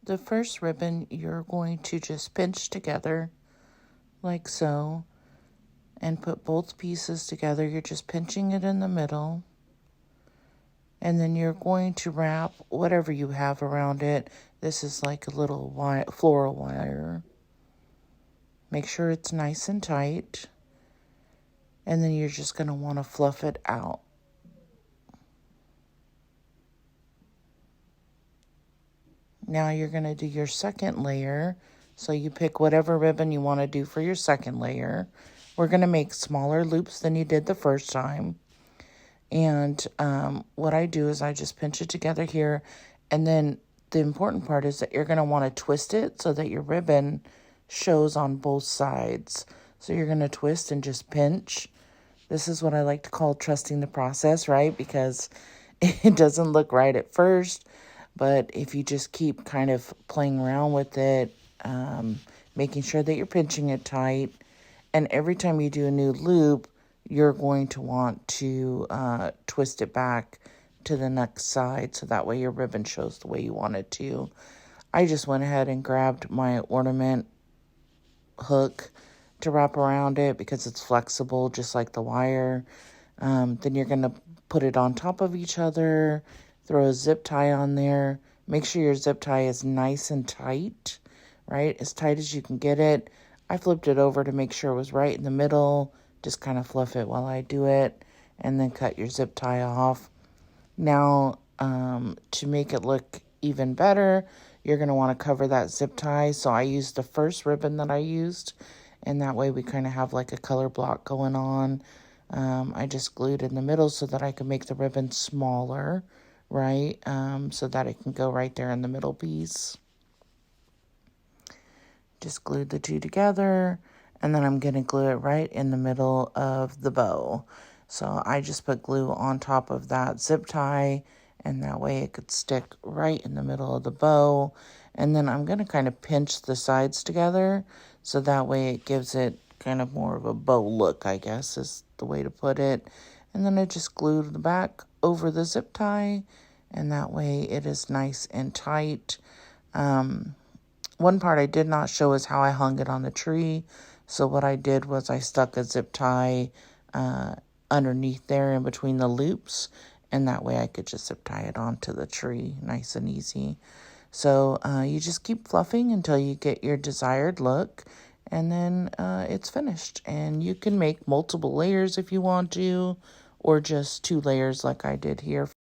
The first ribbon you're going to just pinch together like so and put both pieces together. You're just pinching it in the middle. And then you're going to wrap whatever you have around it. This is like a little floral wire. Make sure it's nice and tight. And then you're just going to want to fluff it out. Now you're going to do your second layer. So you pick whatever ribbon you want to do for your second layer. We're going to make smaller loops than you did the first time. And what I do is I just pinch it together here. And then the important part is that you're going to want to twist it so that your ribbon shows on both sides. So you're going to twist and just pinch. This is what I like to call trusting the process, right? Because it doesn't look right at first. But if you just keep kind of playing around with it, making sure that you're pinching it tight, and every time you do a new loop, you're going to want to twist it back to the next side so that way your ribbon shows the way you want it to. I just went ahead and grabbed my ornament hook to wrap around it because it's flexible just like the wire. Then you're going to put it on top of each other, throw a zip tie on there. Make sure your zip tie is nice and tight, right? As tight as you can get it. I flipped it over to make sure it was right in the middle. Just kind of fluff it while I do it, and then cut your zip tie off. Now, to make it look even better, you're going to want to cover that zip tie. So I used the first ribbon that I used, and that way we kind of have like a color block going on. I just glued in the middle so that I could make the ribbon smaller, right? So that it can go right there in the middle piece. Just glued the two together, and then I'm going to glue it right in the middle of the bow. So I just put glue on top of that zip tie, and that way it could stick right in the middle of the bow. And then I'm going to kind of pinch the sides together, so that way it gives it kind of more of a bow look, I guess is the way to put it. And then I just glued the back over the zip tie, and that way it is nice and tight. One part I did not show is how I hung it on the tree. So what I did was I stuck a zip tie underneath there in between the loops, and that way I could just zip tie it onto the tree nice and easy. So you just keep fluffing until you get your desired look, and then it's finished. And you can make multiple layers if you want to, or just 2 layers like I did here.